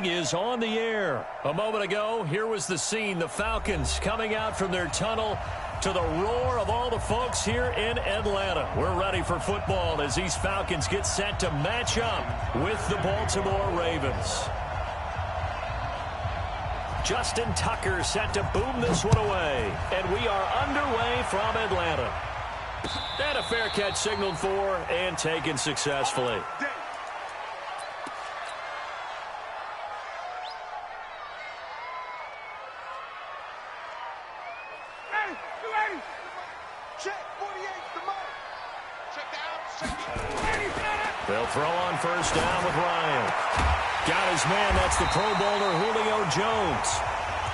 Is on the air. A moment ago, here was the scene. The Falcons coming out from their tunnel to the roar of all the folks here in Atlanta. We're ready for football as these Falcons get set to match up with the Baltimore Ravens. Justin Tucker set to boom this one away. And we are underway from Atlanta. And a fair catch signaled for and taken successfully. They'll throw on first down with Ryan. Got his man. That's the Pro Bowler Julio Jones.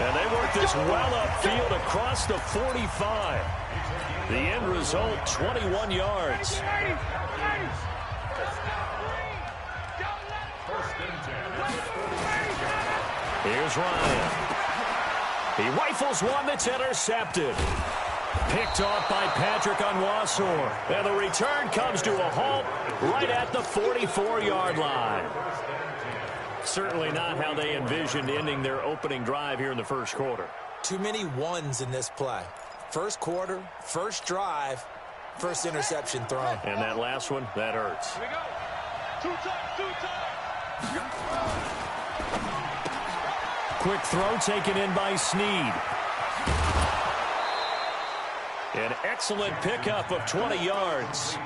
And they work this well upfield across the 45. The end result, 21 yards. Here's Ryan. He rifles one that's intercepted. Picked off by Patrick Onwuasor. And the return comes to a halt right at the 44-yard line. Certainly not how they envisioned ending their opening drive here in the first quarter. Too many ones in this play. First quarter, first drive, first interception thrown. And that last one, that hurts. Here we go. Two times. Quick throw taken in by Snead. An excellent pickup of 20 yards.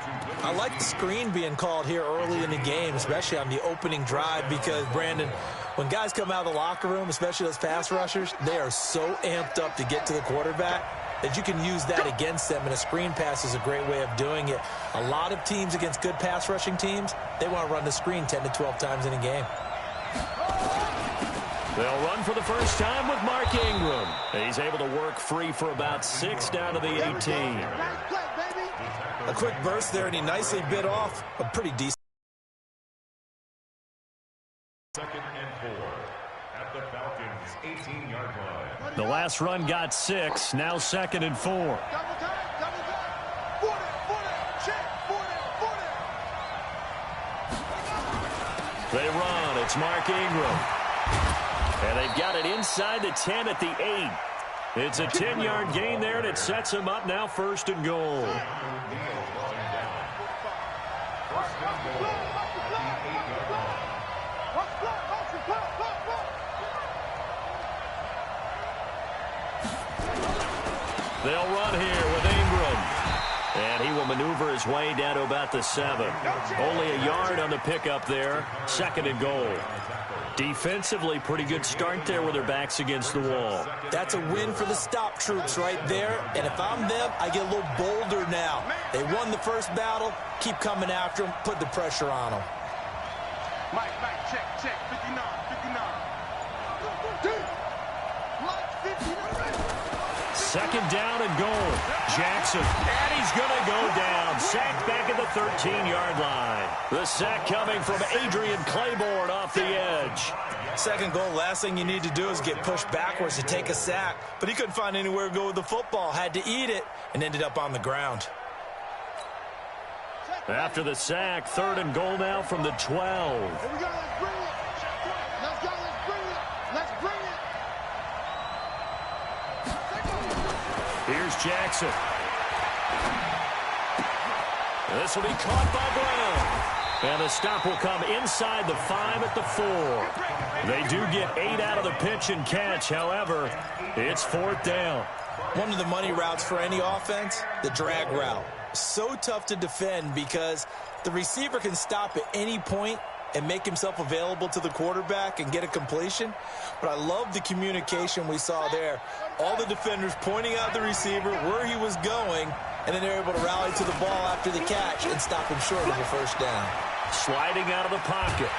I like the screen being called here early in the game, especially on the opening drive, because, Brandon, when guys come out of the locker room, especially those pass rushers, they are so amped up to get to the quarterback that you can use that against them, and a screen pass is a great way of doing it. A lot of teams against good pass rushing teams, they want to run the screen 10 to 12 times in a game. They'll run for the first time with Mark Ingram. He's able to work free for about 6 down to the 18. A quick burst there, and he nicely bit off a pretty decent. Second and 4 at the Falcons' 18-yard line. The last run got 6, now second and 4. They run. It's Mark Ingram. And they've got it inside the 10 at the 8. It's a 10-yard gain there, and it sets them up now first and goal. They'll run here with Ingram. And he will maneuver his way down to about the 7. Only a yard on the pickup there. Second and goal. Defensively, pretty good start there with their backs against the wall. That's a win for the stop troops right there. And if I'm them, I get a little bolder now. They won the first battle. Keep coming after them. Put the pressure on them. Mike, check, 59. Second down and goal. Jackson, and he's going to go down. Sacked back at the 13-yard line. The sack coming from Adrian Claiborne off the edge. Second goal, last thing you need to do is get pushed backwards to take a sack. But he couldn't find anywhere to go with the football. Had to eat it and ended up on the ground. After the sack, third and goal now from the 12. Here we go, let's bring it. Let's go, let's bring it. Here's Jackson. This will be caught by Brown. And the stop will come inside the 5 at the 4. They do get 8 out of the pitch and catch. However, it's fourth down. One of the money routes for any offense, the drag route. So tough to defend because the receiver can stop at any point and make himself available to the quarterback and get a completion. But I love the communication we saw there. All the defenders pointing out the receiver, where he was going, and then they're able to rally to the ball after the catch and stop him short of a first down. Sliding out of the pocket.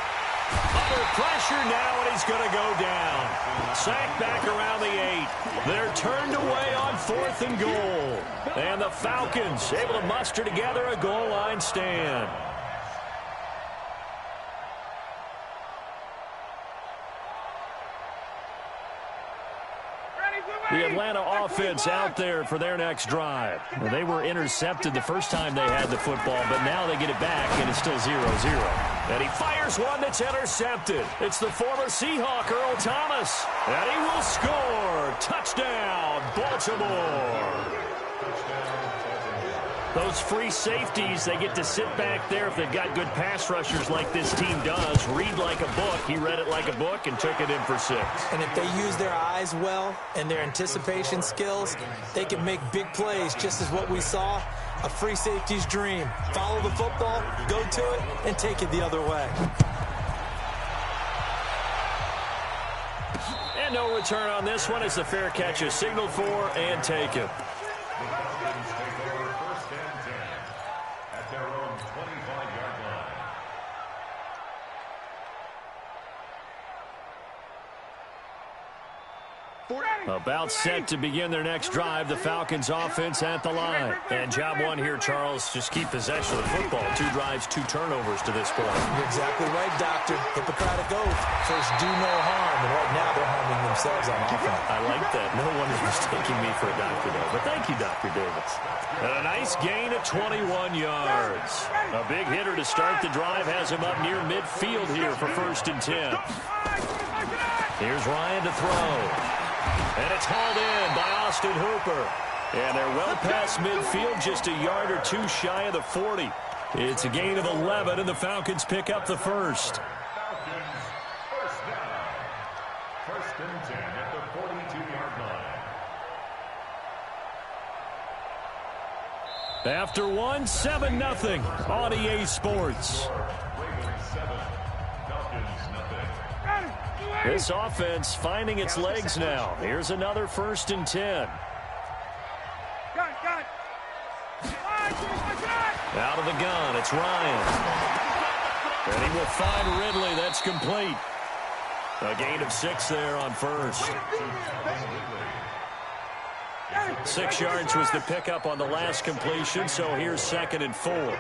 Under pressure now, and he's going to go down. Sacked back around the 8. They're turned away on fourth and goal. And the Falcons able to muster together a goal line stand. The Atlanta offense out there for their next drive. They were intercepted the first time they had the football, but now they get it back, and it's still 0-0. And he fires one that's intercepted. It's the former Seahawk, Earl Thomas. And he will score. Touchdown, Baltimore. Those free safeties, they get to sit back there if they've got good pass rushers like this team does. Read like a book. He read it like a book and took it in for 6. And if they use their eyes well and their anticipation skills, they can make big plays, just as what we saw. A free safety's dream. Follow the football, go to it, and take it the other way. And no return on this one as the fair catch is signaled for and taken. About set to begin their next drive, the Falcons offense at the line. And job one here, Charles, just keep possession of the football. 2 drives, 2 turnovers to this point. You're exactly right, Doctor. Hippocratic oath. First, do no harm. And right now, they're harming themselves on offense. I like that. No one is mistaking me for a doctor, though. But thank you, Dr. Davis. And a nice gain of 21 yards. A big hitter to start the drive has him up near midfield here for 1st and 10. Here's Ryan to throw. And it's hauled in by Austin Hooper. And they're well past midfield, just a yard or 2 shy of the 40. It's a gain of 11, and the Falcons pick up the first. Falcons, first down. 1st and 10 at the 42-yard line. After one, 7-0 on EA Sports. Ravens 7, Falcons nothing. This offense finding its legs now. Here's another 1st and 10. Out of the gun, it's Ryan. And he will find Ridley. That's complete. A gain of 6 there on 1st. 6 yards was the pickup on the last completion, so here's 2nd and 4.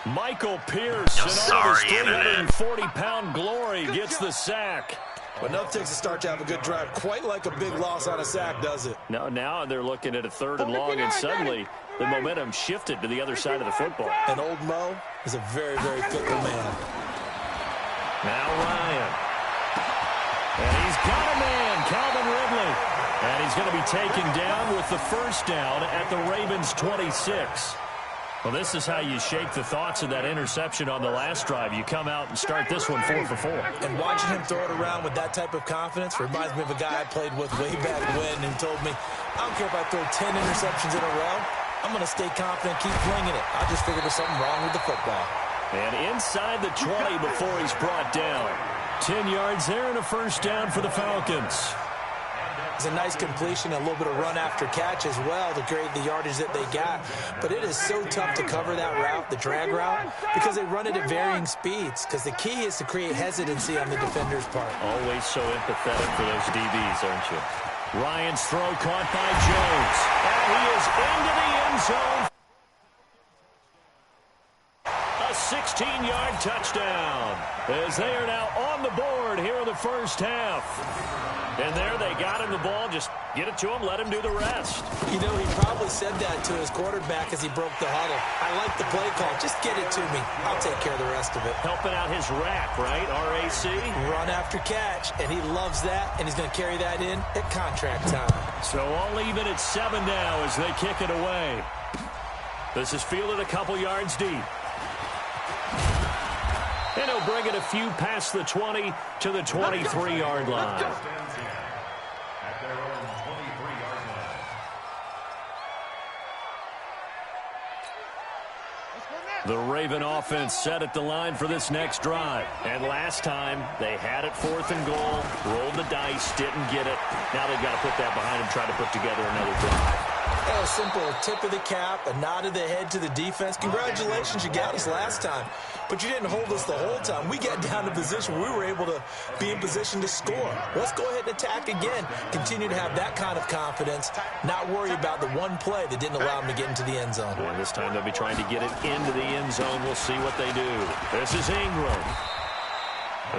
Michael Pierce, in all of his 340-pound glory, gets the sack. But enough takes a start to have a good drive. Quite like a big loss on a sack, does it? No, now they're looking at a 3rd and long, and suddenly the momentum shifted to the other side of the football. And old Mo is a very, very fickle man. Now Ryan. And he's got a man, Calvin Ridley. And he's going to be taken down with the 1st down at the Ravens' 26. Well, this is how you shake the thoughts of that interception on the last drive. You come out and start this one 4 for 4. And watching him throw it around with that type of confidence reminds me of a guy I played with way back when and told me, I don't care if I throw 10 interceptions in a row. I'm going to stay confident, keep flinging it. I just figured there's something wrong with the football. And inside the 20 before he's brought down. 10 yards there and a 1st down for the Falcons. It's a nice completion, a little bit of run after catch as well to create the yardage that they got. But it is so tough to cover that route, the drag route, because they run it at varying speeds. Because the key is to create hesitancy on the defender's part. Always so empathetic for those DBs, aren't you? Ryan's throw caught by Jones. And he is into the end zone. A 16-yard touchdown. As they are now on the board here in the 1st half. And there they got him the ball. Just get it to him, let him do the rest. You know, he probably said that to his quarterback as he broke the huddle. I like the play call. Just get it to me. I'll take care of the rest of it. Helping out his rack, right? RAC? Run after catch. And he loves that, and he's going to carry that in at contract time. So all even at 7 now as they kick it away. This is fielded a couple yards deep. And he'll bring it a few past the 20 to the 23-yard line. At their own 23-yard line. The Raven offense set at the line for this next drive. And last time, they had it 4th and goal, rolled the dice, didn't get it. Now they've got to put that behind them, try to put together another drive. Oh, simple tip of the cap, a nod of the head to the defense. Congratulations, you got us last time. But you didn't hold us the whole time. We got down to position where we were able to be in position to score. Let's go ahead and attack again. Continue to have that kind of confidence, not worry about the one play that didn't allow them to get into the end zone. And this time they'll be trying to get it into the end zone. We'll see what they do. This is Ingram.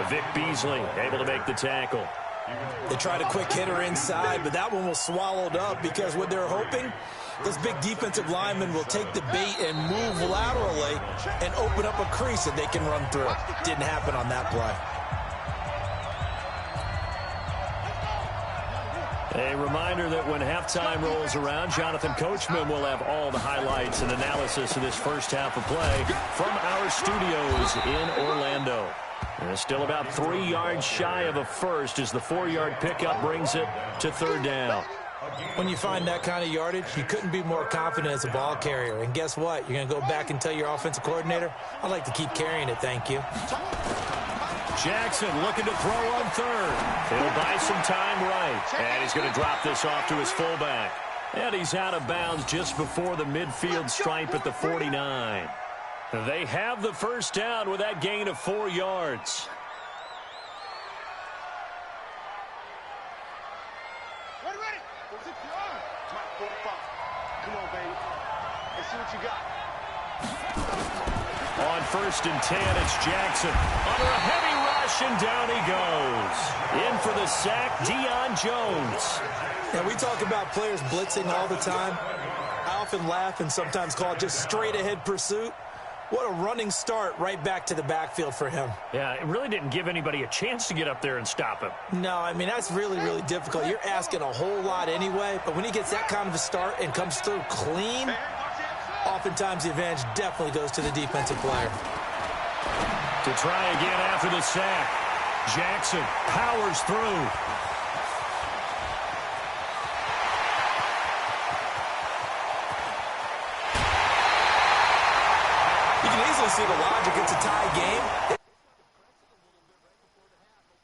Vic Beasley able to make the tackle. They tried a quick hitter inside, but that one was swallowed up because what they're hoping Those big defensive linemen will take the bait and move laterally and open up a crease that they can run through. Didn't happen on that play. A reminder that when halftime rolls around, Jonathan Coachman will have all the highlights and analysis of this first half of play from our studios in Orlando. And it's still about 3 yards shy of a first as the 4-yard pickup brings it to third down. When you find that kind of yardage, you couldn't be more confident as a ball carrier. And guess what? You're going to go back and tell your offensive coordinator, I'd like to keep carrying it, thank you. Jackson looking to throw on third. He'll buy some time right. And he's going to drop this off to his fullback. And he's out of bounds just before the midfield stripe at the 49. They have the first down with that gain of 4 yards. Ready. Go 60 yards. 45. Come on, baby. Let's see what you got. On 1st and 10, it's Jackson. Under a heavy rush, and down he goes. In for the sack, Deion Jones. And we talk about players blitzing all the time. I often laugh and sometimes call it just straight-ahead pursuit. What a running start right back to the backfield for him. Yeah, it really didn't give anybody a chance to get up there and stop him. No, I mean, that's really, really difficult. You're asking a whole lot anyway, but when he gets that kind of a start and comes through clean, oftentimes the advantage definitely goes to the defensive player. To try again after the sack, Jackson powers through. You can easily see the logic. It's a tie game.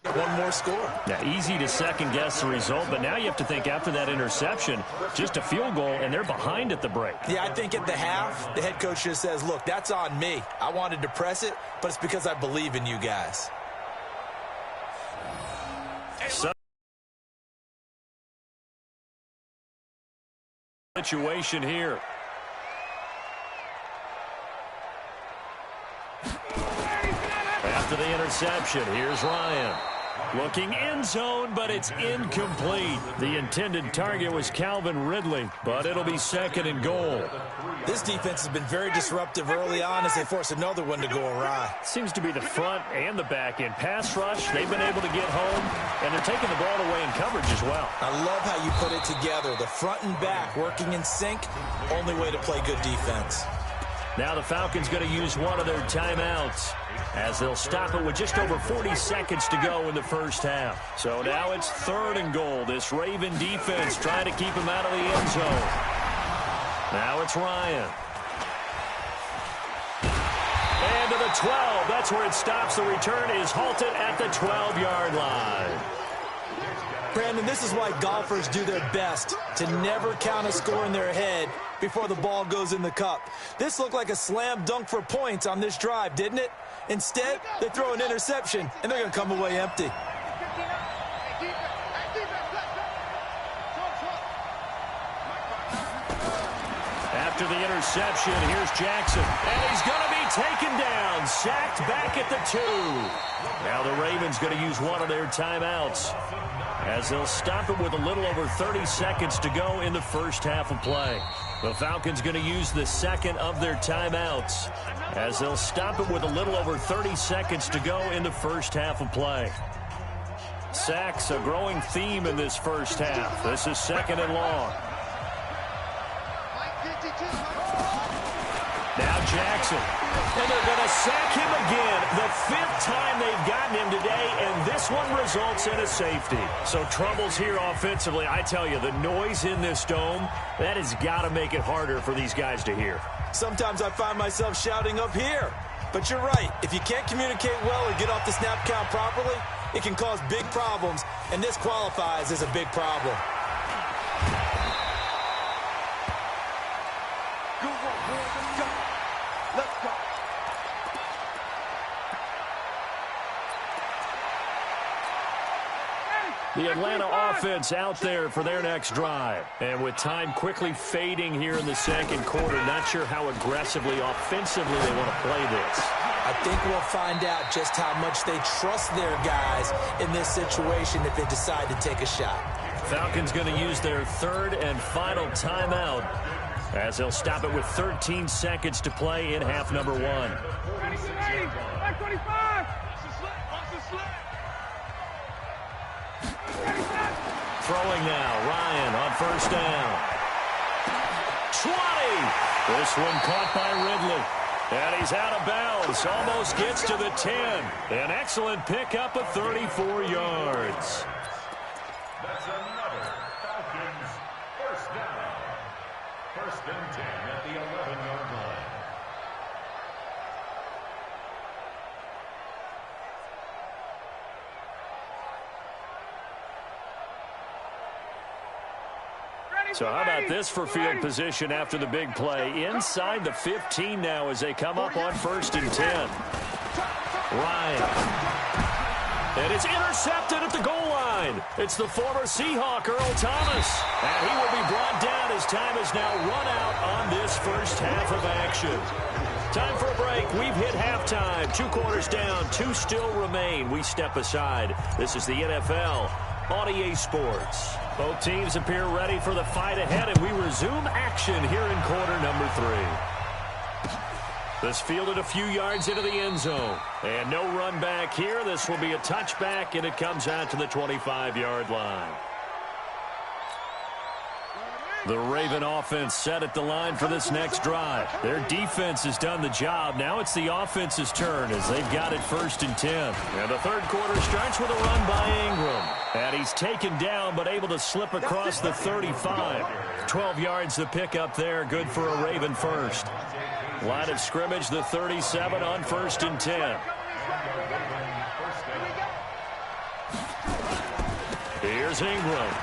One more score. Yeah, easy to second-guess the result, but now you have to think after that interception, just a field goal, and they're behind at the break. Yeah, I think at the half, the head coach just says, look, that's on me. I wanted to press it, but it's because I believe in you guys. Situation here. After the interception, here's Ryan. Looking end zone, but it's incomplete. The intended target was Calvin Ridley, but it'll be 2nd and goal. This defense has been very disruptive early on as they force another one to go awry. Seems to be the front and the back end. Pass rush, they've been able to get home, and they're taking the ball away in coverage as well. I love how you put it together. The front and back working in sync, only way to play good defense. Now the Falcons going to use one of their timeouts as they'll stop it with just over 40 seconds to go in the first half. So now it's 3rd and goal. This Raven defense trying to keep him out of the end zone. Now it's Ryan. And to the 12. That's where it stops. The return is halted at the 12-yard line. Brandon, this is why golfers do their best to never count a score in their head before the ball goes in the cup. This looked like a slam dunk for points on this drive, didn't it? Instead, they throw an interception, and they're going to come away empty. After the interception, here's Jackson. And he's going to be taken down, sacked back at the 2. Now the Ravens going to use one of their timeouts as they'll stop it with a little over 30 seconds to go in the first half of play. The Falcons going to use the 2nd of their timeouts as they'll stop it with a little over 30 seconds to go in the first half of play. Sacks, a growing theme in this first half. This is 2nd and long. Now Jackson. And they're going to sack him again. The 5th time they've gotten him today, and this one results in a safety. So troubles here offensively. I tell you, the noise in this dome, that has got to make it harder for these guys to hear. Sometimes I find myself shouting up here. But you're right. If you can't communicate well or get off the snap count properly, it can cause big problems, and this qualifies as a big problem. The Atlanta offense out there for their next drive. And with time quickly fading here in the 2nd quarter, not sure how aggressively, offensively they want to play this. I think we'll find out just how much they trust their guys in this situation if they decide to take a shot. Falcons going to use their third and final timeout as they'll stop it with 13 seconds to play in half number 1. Throwing now, Ryan on first down. 20! This one caught by Ridley. And he's out of bounds, almost gets to the 10. An excellent pickup of 34 yards. That's another Falcons first down. First and 10 at the 11-yard line. So how about this for field position after the big play? Inside the 15 now as they come up on first and 10. Ryan. And it's intercepted at the goal line. It's the former Seahawk, Earl Thomas. And he will be brought down as time is now run out on this first half of action. Time for a break. We've hit halftime. 2 quarters down, 2 still remain. We step aside. This is the NFL on EA Sports. Both teams appear ready for the fight ahead, and we resume action here in quarter number 3. This fielded a few yards into the end zone. And no run back here. This will be a touchback, and it comes out to the 25-yard line. The Raven offense set at the line for this next drive. Their defense has done the job. Now it's the offense's turn as they've got it first and 10. And the third quarter starts with a run by Ingram. And he's taken down but able to slip across the 35. 12 yards to pick up there. Good for a Raven first. Line of scrimmage, the 37 on first and 10. Here's Ingram.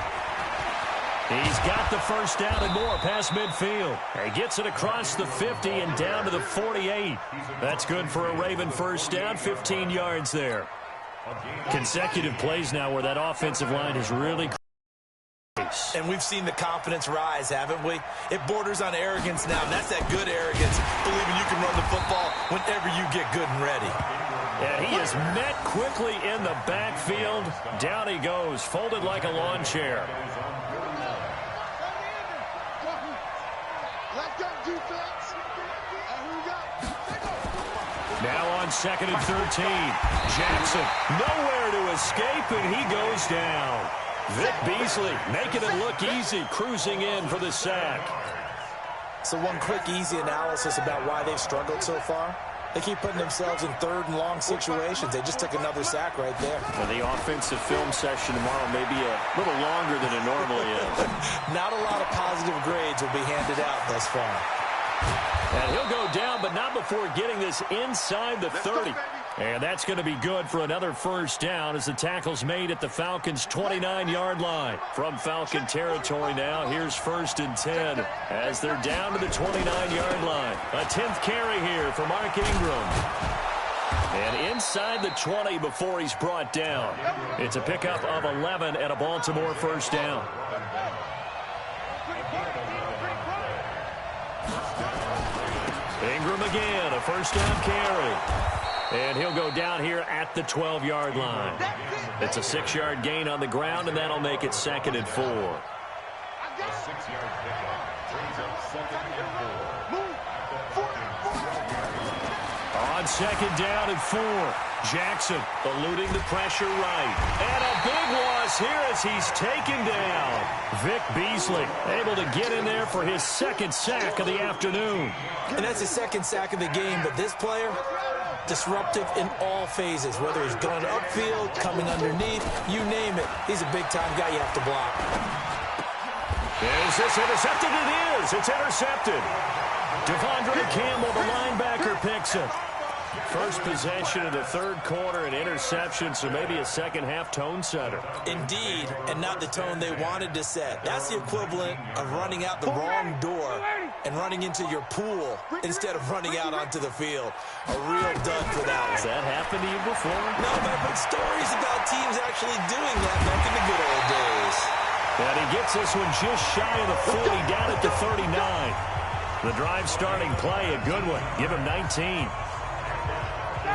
He's got the first down and more past midfield. He gets it across the 50 and down to the 48. That's good for a Raven first down, 15 yards there. Consecutive plays now where that offensive line has really... And we've seen the confidence rise, haven't we? It borders on arrogance now, and that's that good arrogance, believing you can run the football whenever you get good and ready. And he is met quickly in the backfield. Down he goes, folded like a lawn chair. Now on second and 13. Jackson, nowhere to escape, and he goes down. Vic Beasley making it look easy, cruising in for the sack. So one quick, easy analysis about why they've struggled so far. They keep putting themselves in third and long situations. They just took another sack right there. And the offensive film session tomorrow may be a little longer than it normally is. Not a lot of positive grades will be handed out thus far. And he'll go down, but not before getting this inside the 30. And that's going to be good for another first down as the tackle's made at the Falcons' 29-yard line. From Falcon territory now, here's first and 10 as they're down to the 29-yard line. A 10th carry here for Mark Ingram. And inside the 20 before he's brought down. It's a pickup of 11 and a Baltimore first down. Ingram again, a first down carry. And he'll go down here at the 12-yard line. It's a 6-yard gain on the ground, and that'll make it second and 4. A 6-yard pickup brings up second and 4. On second down and 4. Jackson eluding the pressure right. And a big loss here as he's taken down. Vic Beasley able to get in there for his second sack of the afternoon. And that's his second sack of the game, but this player, disruptive in all phases, whether he's going upfield, coming underneath, you name it. He's a big-time guy you have to block. Is this intercepted? It is. It's intercepted. Devondre Campbell, the linebacker, picks it. First possession of the third quarter, an interception, so maybe a second-half tone setter. Indeed, and not the tone they wanted to set. That's the equivalent of running out the wrong door and running into your pool instead of running out onto the field. A real dud for that one. Has that happened to you before? No, but I've heard stories about teams actually doing that back in the good old days. And he gets this one just shy of the 40, down at the 39. The drive starting play, a good one. Give him 19.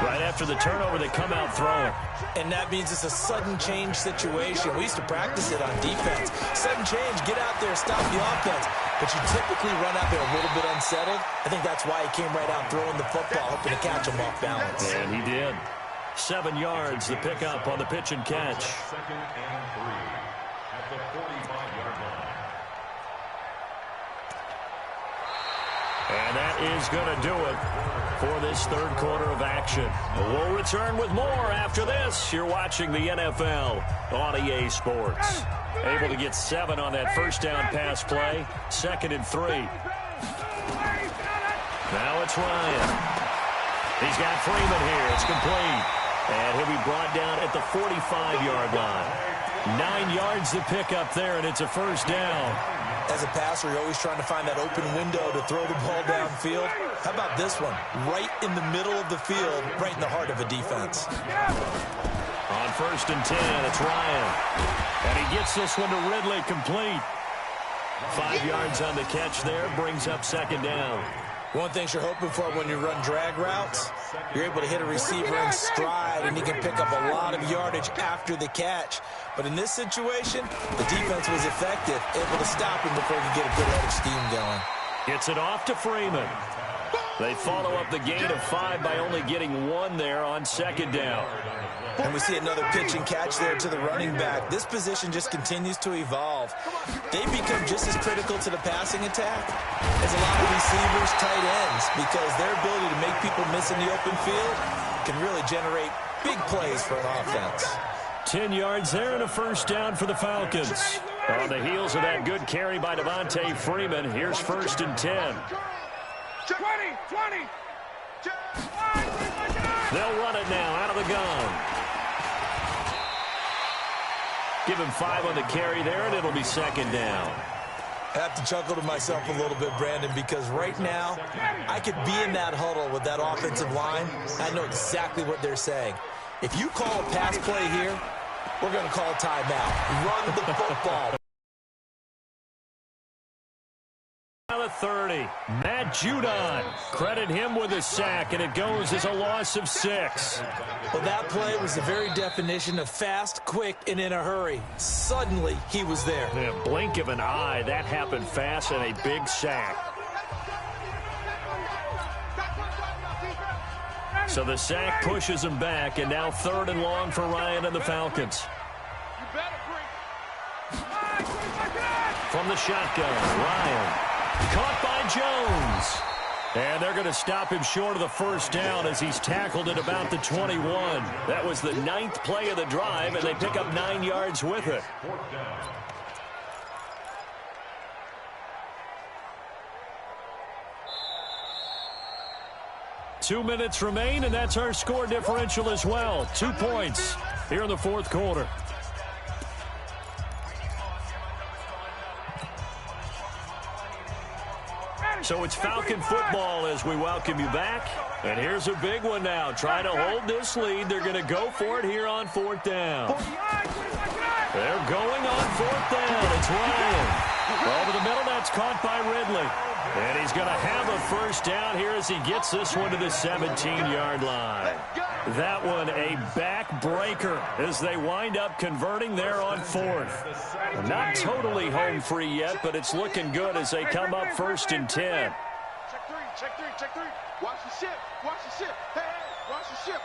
Right after the turnover, they come out throwing. And that means it's a sudden change situation. We used to practice it on defense. Sudden change, get out there, stop the offense. But you typically run out there a little bit unsettled. I think that's why he came right out throwing the football, hoping to catch him off balance. And he did. 7 yards, the pickup on the pitch and catch. Second and 3 at the 45-yard line. And that is going to do it for this third quarter of action. We'll return with more after this. You're watching the NFL on EA Sports. Able to get 7 on that first down pass play. 2nd and 3. Now it's Ryan. He's got Freeman here. It's complete. And he'll be brought down at the 45-yard line. 9 yards to pick up there, and it's a first down. As a passer, you're always trying to find that open window to throw the ball downfield. How about this one? Right in the middle of the field, right in the heart of a defense. On 1st and 10, it's Ryan. And he gets this one to Ridley, complete. 5 yards on the catch there, brings up 2nd down. One thing you're hoping for when you run drag routes, you're able to hit a receiver in stride, and he can pick up a lot of yardage after the catch. But in this situation, the defense was effective, able to stop him before he could get a good head of steam going. Gets it off to Freeman. They follow up the gain of 5 by only getting 1 there on 2nd down. And we see another pitch and catch there to the running back. This position just continues to evolve. They become just as critical to the passing attack as a lot of receivers, tight ends, because their ability to make people miss in the open field can really generate big plays for an offense. 10 yards there and a first down for the Falcons. On the heels of that good carry by Devontae Freeman, here's 1st and 10. 20. They'll run it now out of the gun. Give him 5 on the carry there, and it'll be 2nd down. I have to chuckle to myself a little bit, Brandon, because right now I could be in that huddle with that offensive line. I know exactly what they're saying. If you call a pass play here, we're going to call a timeout. Run the football. Now the 30. Matt Judon. Credit him with a sack, and it goes as a loss of 6. Well, that play was the very definition of fast, quick, and in a hurry. Suddenly, he was there. In a blink of an eye, that happened fast, and a big sack. So the sack pushes him back, and now 3rd and long for Ryan and the Falcons. From the shotgun, Ryan. Caught by Jones. And they're going to stop him short of the first down as he's tackled at about the 21. That was the 9th play of the drive, and they pick up 9 yards with it. 2 minutes remain, and that's our score differential as well. 2 points here in the 4th quarter. So it's Falcon football as we welcome you back. And here's a big one now. Trying to hold this lead. They're going to go for it here on 4th down. They're going on 4th down. It's Ryan. Over the middle, that's caught by Ridley. And he's going to have a first down here as he gets this one to the 17-yard line. That one a backbreaker as they wind up converting there on 4th. Not totally home free yet, but it's looking good as they come up 1st and 10. Check 3. Watch the ship. Hey, watch the ship.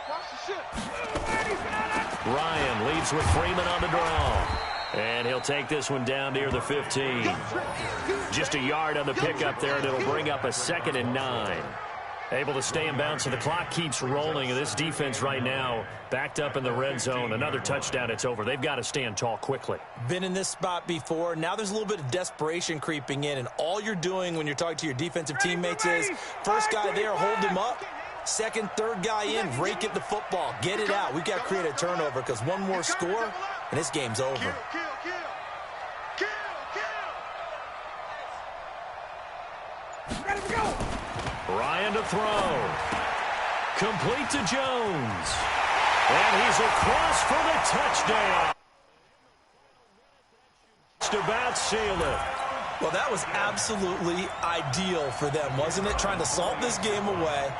Ryan leads with Freeman on the draw. And he'll take this one down near the 15. Just a yard on the pickup there, and it'll bring up a 2nd and 9. Able to stay in bounds, so the clock keeps rolling. And this defense right now backed up in the red zone. Another touchdown, it's over. They've got to stand tall quickly. Been in this spot before. Now there's a little bit of desperation creeping in. And all you're doing when you're talking to your defensive teammates is, first guy there, hold him up. Second, third guy in, rake at the football. Get it out. We've got to create a turnover because one more score, and this game's over. Ryan to throw. Complete to Jones. And he's across for the touchdown. Just about seal it. Well, that was absolutely ideal for them, wasn't it? Trying to salt this game away.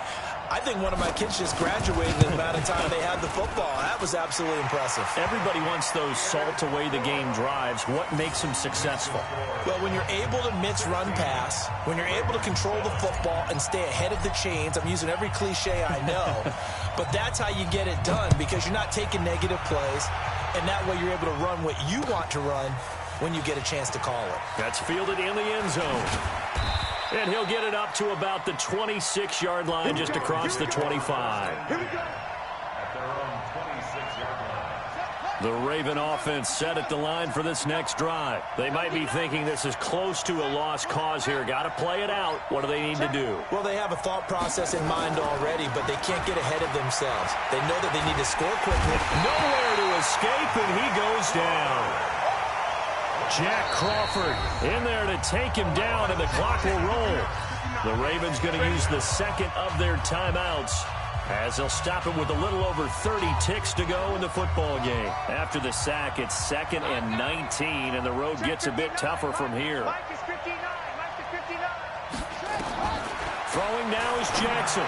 I think one of my kids just graduated in the amount of time they had the football. That was absolutely impressive. Everybody wants those salt-away-the-game drives. What makes them successful? Well, when you're able to mix run pass, when you're able to control the football and stay ahead of the chains, I'm using every cliche I know, but that's how you get it done because you're not taking negative plays, and that way you're able to run what you want to run when you get a chance to call it. That's fielded in the end zone. And he'll get it up to about the 26-yard line, just across the 25. The Raven offense set at the line for this next drive. They might be thinking this is close to a lost cause here. Got to play it out. What do they need to do? Well, they have a thought process in mind already, but they can't get ahead of themselves. They know that they need to score quickly. Nowhere to escape, and he goes down. Jack Crawford in there to take him down, and the clock will roll. The Ravens going to use the second of their timeouts as they'll stop it with a little over 30 ticks to go in the football game. After the sack, it's 2nd and 19, and the road gets a bit tougher from here. Throwing now is Jackson.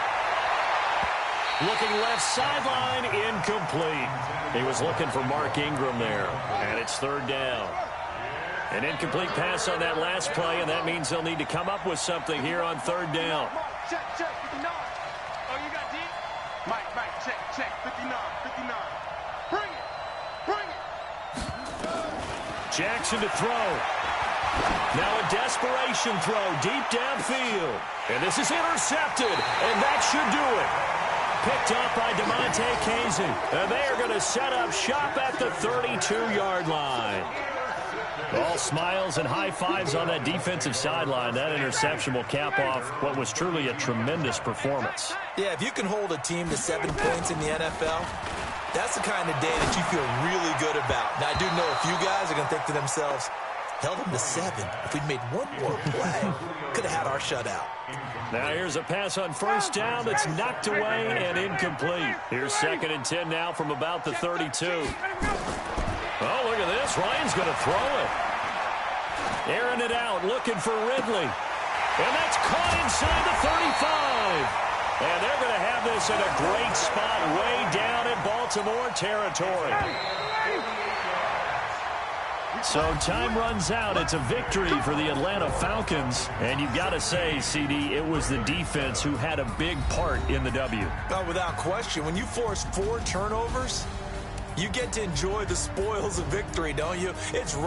Looking left sideline, incomplete. He was looking for Mark Ingram there, and it's 3rd down. An incomplete pass on that last play, and that means they'll need to come up with something here on 3rd down. Check, 59. Oh, you got D? Mike, check, 59. Bring it. Jackson to throw. Now a desperation throw deep downfield. And this is intercepted, and that should do it. Picked up by DeMonte Casey. And they are going to set up shop at the 32-yard line. All smiles and high fives on that defensive sideline. That interception will cap off what was truly a tremendous performance. Yeah, if you can hold a team to 7 points in the NFL, that's the kind of day that you feel really good about. Now, I do know a few guys are going to think to themselves, held them to 7. If we'd made one more play, could have had our shutout. Now here's a pass on 1st down that's knocked away and incomplete. Here's 2nd and 10 now from about the 32. Oh, look at this. Ryan's going to throw it. Airing it out, looking for Ridley. And that's caught inside the 35. And they're going to have this in a great spot way down in Baltimore territory. So time runs out. It's a victory for the Atlanta Falcons. And you've got to say, CD, it was the defense who had a big part in the W. Oh, without question. When you force 4 turnovers, you get to enjoy the spoils of victory, don't you? It's